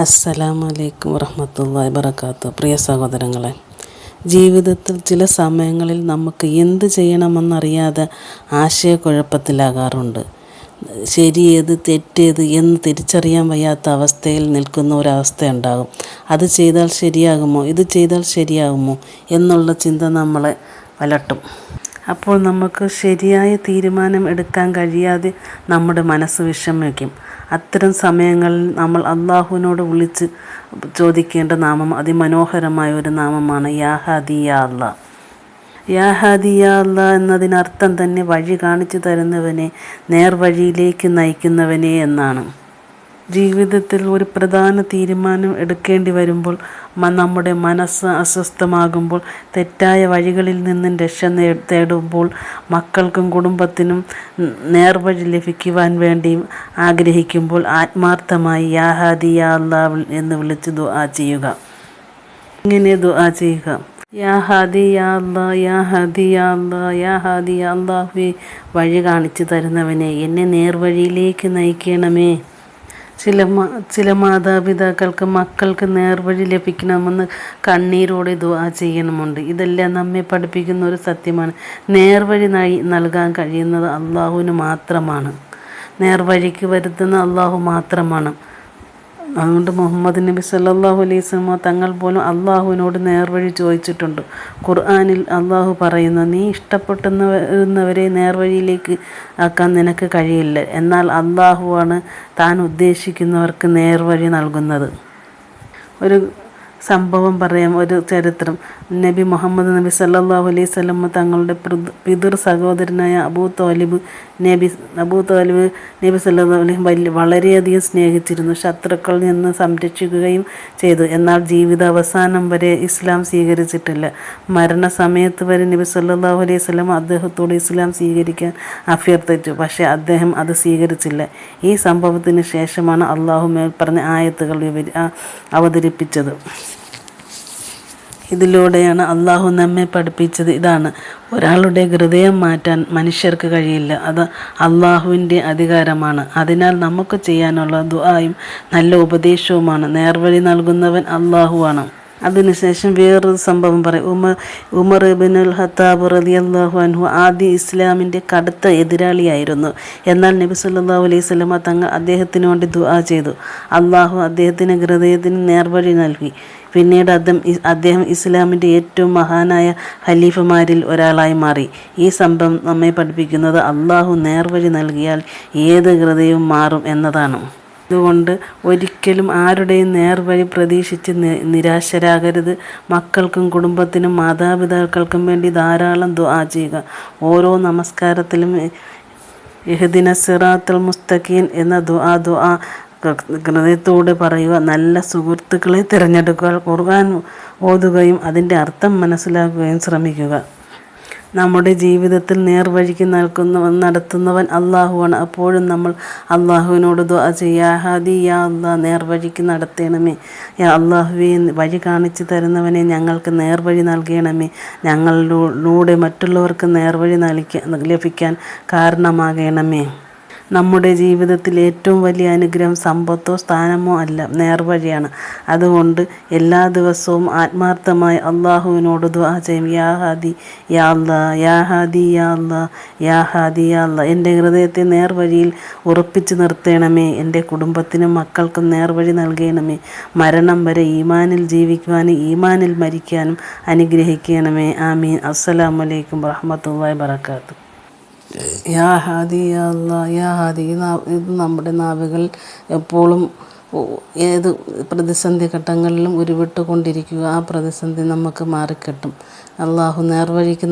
അസ്സലാമു അലൈക്കും വറഹ്മത്തുള്ളാഹി വബറകാതുഹു. പ്രിയ സഹോദരങ്ങളെ, ജീവിതത്തിൽ ചില സമയങ്ങളിൽ നമുക്ക് എന്ത് ചെയ്യണമെന്നറിയാതെ ആശയക്കുഴപ്പത്തിലാകാറുണ്ട്. ശരിയേത് തെറ്റേത് എന്ന് തിരിച്ചറിയാൻ വയ്യാത്ത അവസ്ഥയിൽ നിൽക്കുന്ന ഒരവസ്ഥയുണ്ടാകും. അത് ചെയ്താൽ ശരിയാകുമോ, ഇത് ചെയ്താൽ ശരിയാകുമോ എന്നുള്ള ചിന്ത നമ്മളെ വലട്ടും. അപ്പോൾ നമുക്ക് ശരിയായ തീരുമാനം എടുക്കാൻ കഴിയാതെ നമ്മുടെ മനസ്സ് വിഷമിക്കും. അത്തരം സമയങ്ങളിൽ നമ്മൾ അള്ളാഹുവിനോട് വിളിച്ച് ചോദിക്കേണ്ട നാമം അതിമനോഹരമായ ഒരു നാമമാണ് യാ ഹാദി യാ അല്ലാ. യാ ഹാദി യാ അല്ലാ എന്നതിനർത്ഥം തന്നെ വഴി കാണിച്ചു തരുന്നവനെ, നേർവഴിയിലേക്ക് നയിക്കുന്നവനെ എന്നാണ്. ജീവിതത്തിൽ ഒരു പ്രധാന തീരുമാനം എടുക്കേണ്ടി വരുമ്പോൾ, നമ്മുടെ മനസ്സ് അസ്വസ്ഥമാകുമ്പോൾ, തെറ്റായ വഴികളിൽ നിന്നും രക്ഷ തേടുമ്പോൾ, മക്കൾക്കും കുടുംബത്തിനും നേർവഴി ലഭിക്കുവാൻ വേണ്ടിയും ആഗ്രഹിക്കുമ്പോൾ ആത്മാർത്ഥമായി യാ ഹാദി യാ അല്ലാ എന്ന് വിളിച്ച് ദുആ ചെയ്യുക. ഇങ്ങനെ ദുആ ചെയ്യുക: യാ ഹാദി യാ അല്ലാ, യാ ഹാദി യാ അല്ലാ, യാ ഹാദി യാ അല്ലാഹുവേ, വഴി കാണിച്ചു തരുന്നവനെ, എന്നെ നേർവഴിയിലേക്ക് നയിക്കണമേ. ചില മാതാപിതാക്കൾക്ക് മക്കൾക്ക് നേർവഴി ലഭിക്കണമെന്ന് കണ്ണീരോടെ ദുആ ചെയ്യണമുണ്ട്. ഇതെല്ലാം നമ്മെ പഠിപ്പിക്കുന്ന ഒരു സത്യമാണ്. നേർവഴി നൽകാൻ കഴിയുന്നത് അള്ളാഹുവിന് മാത്രമാണ്. നേർവഴിക്ക് വരുത്തുന്ന അള്ളാഹു മാത്രമാണ്. അതുകൊണ്ട് മുഹമ്മദ് നബി സല്ലല്ലാഹു അലൈഹി വസല്ലം തങ്ങൾ പോലും അള്ളാഹുവിനോട് നേർവഴി ചോദിച്ചിട്ടുണ്ട്. ഖുർആനിൽ അള്ളാഹു പറയുന്നു, നീ ഇഷ്ടപ്പെടുന്നവരെ നേർവഴിയിലേക്ക് ആക്കാൻ നിനക്ക് കഴിയില്ല, എന്നാൽ അള്ളാഹുവാണ് താൻ ഉദ്ദേശിക്കുന്നവർക്ക് നേർവഴി നൽകുന്നത്. ഒരു സംഭവം പറയാം, ഒരു ചരിത്രം. നബി മുഹമ്മദ് നബി സല്ലല്ലാഹു അലൈഹി വസല്ലം തങ്ങളുടെ പിതൃ സഹോദരനായ അബൂ ത്വാലിബ് നബി സല്ലല്ലാഹു അലൈഹി വളരെയധികം സ്നേഹിച്ചിരുന്നു. ശത്രുക്കളിൽ നിന്ന് സംരക്ഷിക്കുകയും ചെയ്തു. എന്നാൽ ജീവിതാവസാനം വരെ ഇസ്ലാം സ്വീകരിച്ചിട്ടില്ല. മരണസമയത്ത് വരെ നബി സല്ലല്ലാഹു അലൈഹി വസല്ലം അദ്ദേഹത്തോട് ഇസ്ലാം സ്വീകരിക്കാൻ അഭ്യർത്ഥിച്ചു. പക്ഷേ അദ്ദേഹം അത് സ്വീകരിച്ചില്ല. ഈ സംഭവത്തിന് ശേഷമാണ് അള്ളാഹു മേൽപ്പറഞ്ഞ ആയത്തുകൾ അവതരിപ്പിച്ചത്. ഇതിലൂടെയാണ് അള്ളാഹു നമ്മെ പഠിപ്പിച്ചത് ഇതാണ്: ഒരാളുടെ ഹൃദയം മാറ്റാൻ മനുഷ്യർക്ക് കഴിയില്ല, അത് അള്ളാഹുവിൻ്റെ അധികാരമാണ്. അതിനാൽ നമുക്ക് ചെയ്യാനുള്ള ദുആയും നല്ല ഉപദേശവുമാണ്. നേർവഴി നൽകുന്നവൻ അള്ളാഹുവാണ്. അതിനുശേഷം വേറൊരു സംഭവം പറയും. ഉമർ ഇബ്നുൽ ഖത്താബ് റളിയല്ലാഹു അൻഹു ആദ്യ ഇസ്ലാമിൻ്റെ കടുത്ത എതിരാളിയായിരുന്നു. എന്നാൽ നബി സല്ലല്ലാഹു അലൈഹി വസല്ലം തങ്ങൾ അദ്ദേഹത്തിന് വേണ്ടി ദുആ ചെയ്തു. അള്ളാഹു അദ്ദേഹത്തിന് ഹൃദയത്തിന് നേർവഴി നൽകി. പിന്നീട് അദ്ദേഹം ഇസ്ലാമിൻ്റെ ഏറ്റവും മഹാനായ ഖലീഫമാരിൽ ഒരാളായി മാറി. ഈ സംഭവം നമ്മെ പഠിപ്പിക്കുന്നത് അള്ളാഹു നേർവഴി നൽകിയാൽ ഏത് ഹൃദയവും മാറും എന്നതാണ്. അതുകൊണ്ട് ഒരിക്കലും ആരുടെയും നേർവഴി പ്രതീക്ഷിച്ച് നിരാശരാകരുത്. മക്കൾക്കും കുടുംബത്തിനും മാതാപിതാക്കൾക്കും വേണ്ടി ധാരാളം ദുആ ചെയ്യുക. ഓരോ നമസ്കാരത്തിലും ഇഹ്ദിനസ് സിറാത്തൽ മുസ്തഖീം എന്ന ദുആ ഹൃദയത്തോടെ പറയുക. നല്ല സുഹൃത്തുക്കളെ തിരഞ്ഞെടുക്കുക. ഖുർആൻ ഓതുകയും അതിൻ്റെ അർത്ഥം മനസ്സിലാക്കുകയും ശ്രമിക്കുക. നമ്മുടെ ജീവിതത്തിൽ നേർവഴിക്ക് നടത്തുന്നവൻ അള്ളാഹുവാണ്. അപ്പോഴും നമ്മൾ അള്ളാഹുവിനോട് ദുആ ചെയ്യുക: യാ ഹാദി യാ അല്ലാ, നേർവഴിക്ക് നടത്തണമേ. യാ അള്ളാഹുവേ, വഴി കാണിച്ചു തരുന്നവനെ, ഞങ്ങൾക്ക് നേർവഴി നൽകണമേ. ഞങ്ങളിലൂടെ മറ്റുള്ളവർക്ക് നേർവഴി ലഭിക്കാൻ കാരണമാകണമേ. നമ്മുടെ ജീവിതത്തിൽ ഏറ്റവും വലിയ അനുഗ്രഹം സമ്പത്തോ സ്ഥാനമോ അല്ല, നേർവഴിയാണ്. അതുകൊണ്ട് എല്ലാ ദിവസവും ആത്മാർത്ഥമായി അള്ളാഹുവിനോട് ദുആ ചെയ്യും: യാ ഹാദി യാ അല്ലാ, യാ ഹാദി യാ അല്ലാ, യാ ഹാദി യാ അല്ലാ. എൻ്റെ ഹൃദയത്തെ നേർവഴിയിൽ ഉറപ്പിച്ചു നിർത്തണമേ. എൻ്റെ കുടുംബത്തിനും മക്കൾക്കും നേർവഴി നൽകണമേ. മരണം വരെ ഈമാനിൽ ജീവിക്കുവാനും ഈമാനിൽ മരിക്കാനും അനുഗ്രഹിക്കണമേ. ആമീൻ. അസ്സലാമു അലൈക്കും വറഹ്മത്തുള്ളാഹി വബറകാതുഹു. യാ ഹാദി യാ അല്ലാ, യാ ഹാദി. ഇത് നമ്മുടെ നാവുകളിൽ എപ്പോഴും ഏത് പ്രതിസന്ധി ഘട്ടങ്ങളിലും ഉരുവിട്ടുകൊണ്ടിരിക്കുക. ആ പ്രതിസന്ധി നമുക്ക് മാറിക്കിട്ടും. അള്ളാഹു നേർവഴിക്ക്